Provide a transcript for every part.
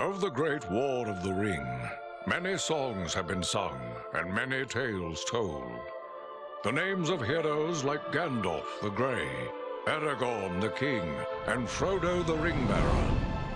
Of the Great War of the Ring, many songs have been sung and many tales told. The names of heroes like Gandalf the Grey, Aragorn the King, and Frodo the Ring-Bearer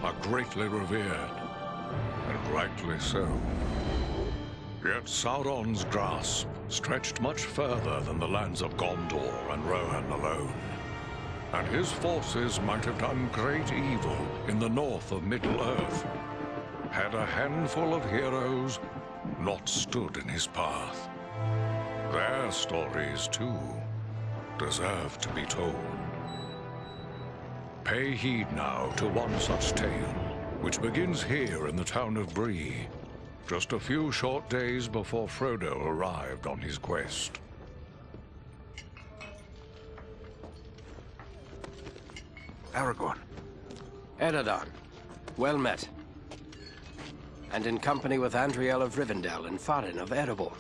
are greatly revered, and rightly so. Yet Sauron's grasp stretched much further than the lands of Gondor and Rohan alone, and his forces might have done great evil in the north of Middle-earth, had a handful of heroes not stood in his path. Their stories, too, deserve to be told. Pay heed now to one such tale, which begins here in the town of Bree, just a few short days before Frodo arrived on his quest. Aragorn. Eredon, well met. And in company with Andriel of Rivendell and Farin of Erebor.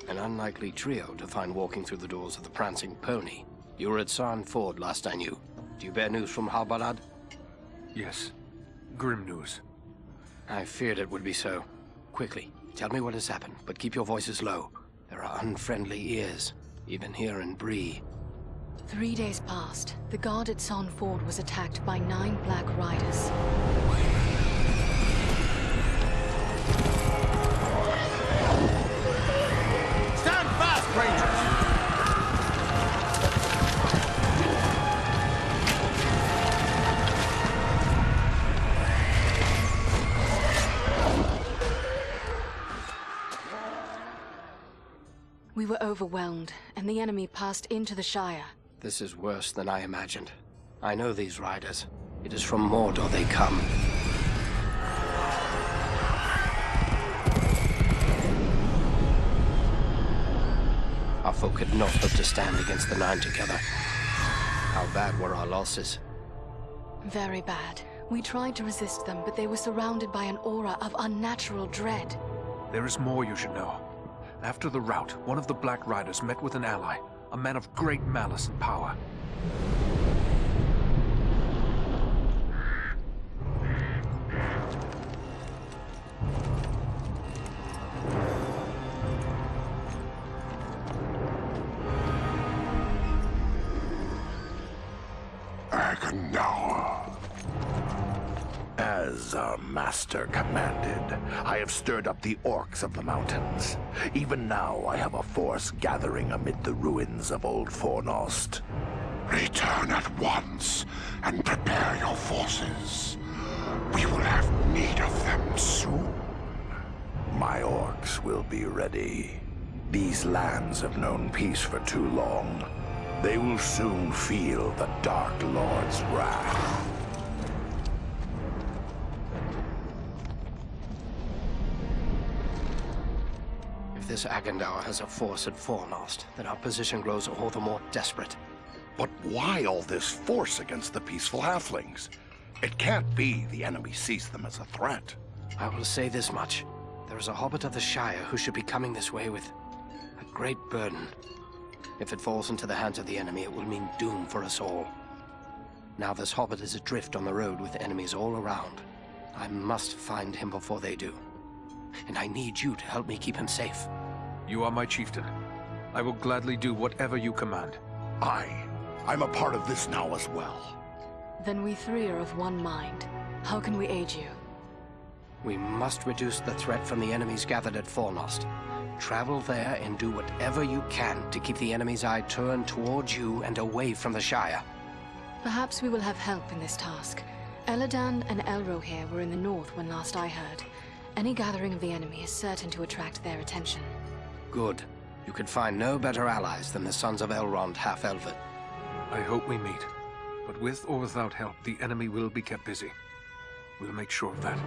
An unlikely trio to find walking through the doors of the Prancing Pony. You were at Sarn Ford last I knew. Do you bear news from Halbarad? Yes. Grim news. I feared it would be so. Quickly, tell me what has happened, but keep your voices low. There are unfriendly ears, even here in Bree. 3 days passed. The guard at Sarn Ford was attacked by 9 Black Riders. Stand fast, Rangers! We were overwhelmed, and the enemy passed into the Shire. This is worse than I imagined. I know these riders. It is from Mordor they come. Our folk could not hope to stand against the 9 together. How bad were our losses? Very bad. We tried to resist them, but they were surrounded by an aura of unnatural dread. There is more you should know. After the rout, one of the Black Riders met with an ally, a man of great malice and power. As our master commanded, I have stirred up the orcs of the mountains. Even now I have a force gathering amid the ruins of Old Fornost. Return at once and prepare your forces. We will have need of them soon. My orcs will be ready. These lands have known peace for too long. They will soon feel the Dark Lord's wrath. If this Agandaur has a force at Fornost, then our position grows all the more desperate. But why all this force against the peaceful halflings? It can't be the enemy sees them as a threat. I will say this much. There is a hobbit of the Shire who should be coming this way with a great burden. If it falls into the hands of the enemy, it will mean doom for us all. Now this hobbit is adrift on the road with enemies all around. I must find him before they do. And I need you to help me keep him safe. You are my chieftain. I will gladly do whatever you command. I'm a part of this now as well. Then we 3 are of one mind. How can we aid you? We must reduce the threat from the enemies gathered at Fornost. Travel there and do whatever you can to keep the enemy's eye turned towards you and away from the Shire. Perhaps we will have help in this task. Elladan and Elrohir were in the north when last I heard. Any gathering of the enemy is certain to attract their attention. Good. You could find no better allies than the sons of Elrond half-elven. I hope we meet. But with or without help, the enemy will be kept busy. We'll make sure of that.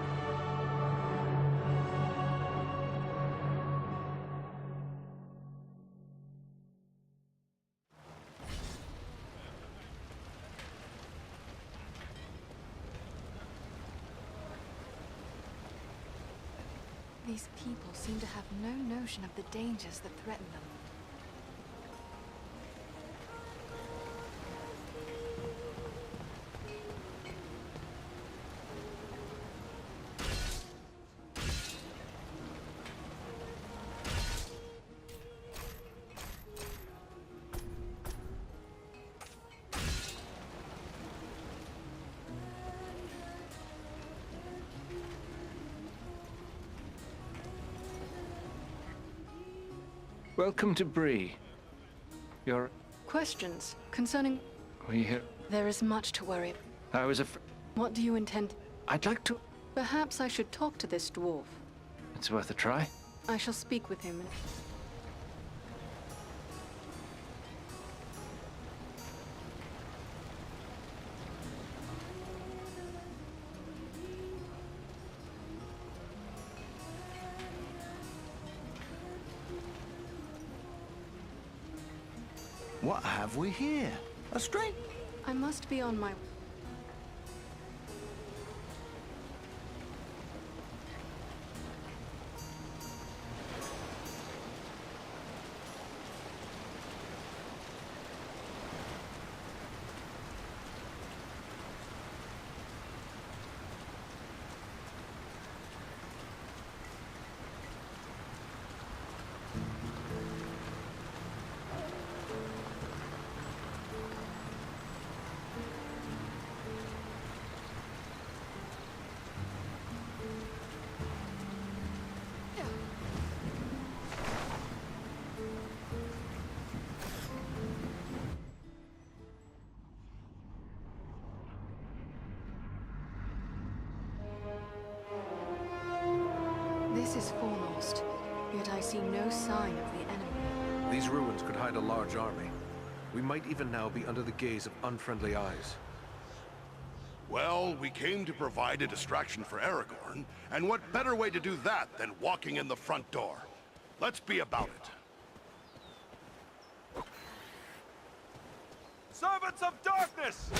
These people seem to have no notion of the dangers that threaten them. Welcome to Bree. You're... Questions concerning... We here... There is much to worry. I was What do you intend? I'd like to... Perhaps I should talk to this dwarf. It's worth a try. I shall speak with him. What have we here? A string? I must be on my... This is foremost, yet I see no sign of the enemy. These ruins could hide a large army. We might even now be under the gaze of unfriendly eyes. Well, we came to provide a distraction for Aragorn, and what better way to do that than walking in the front door? Let's be about it. Servants of darkness!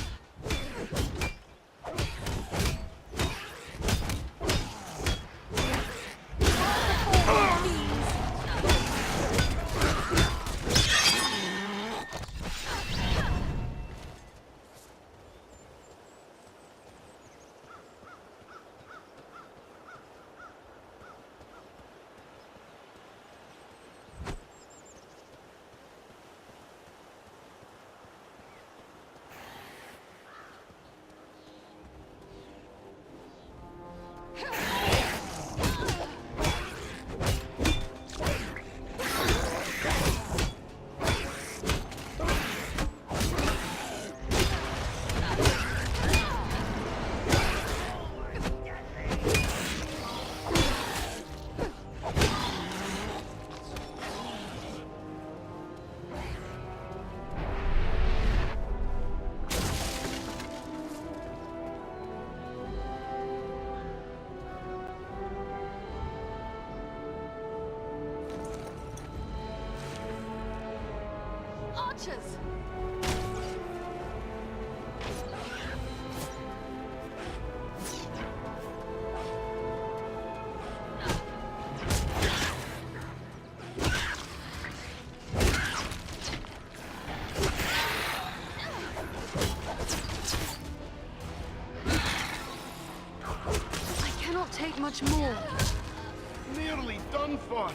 Archers! I cannot take much more. Nearly done for.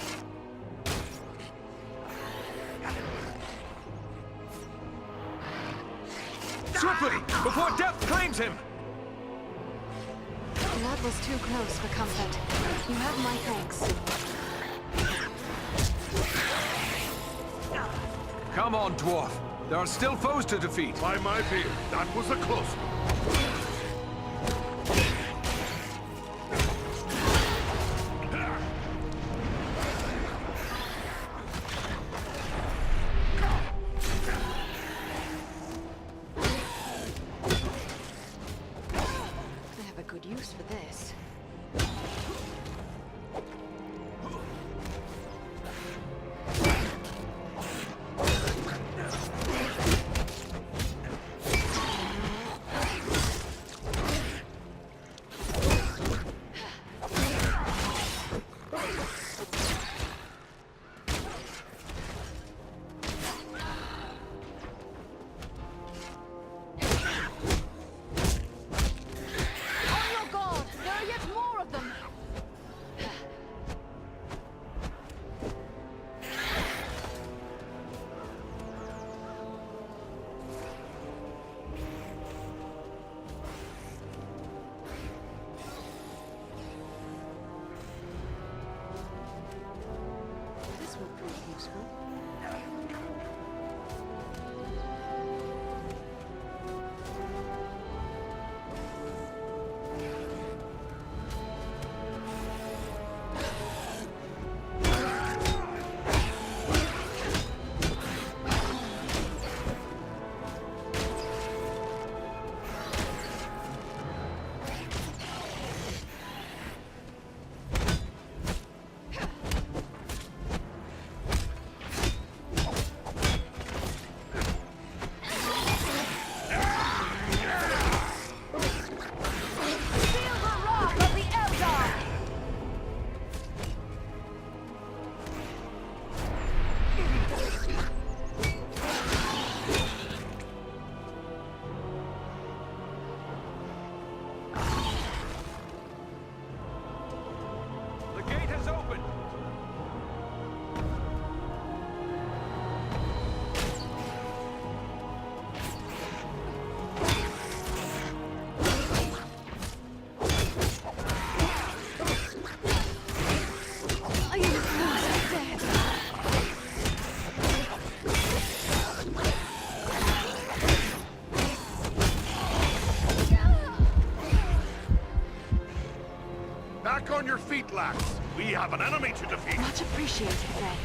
Swiftly! Before death claims him! That was too close for comfort. You have my thanks. Come on, dwarf. There are still foes to defeat. By my beard, that was a close one. I have a good use for this. This will prove useful. Back on your feet, lads. We have an enemy to defeat. Much appreciated, friend.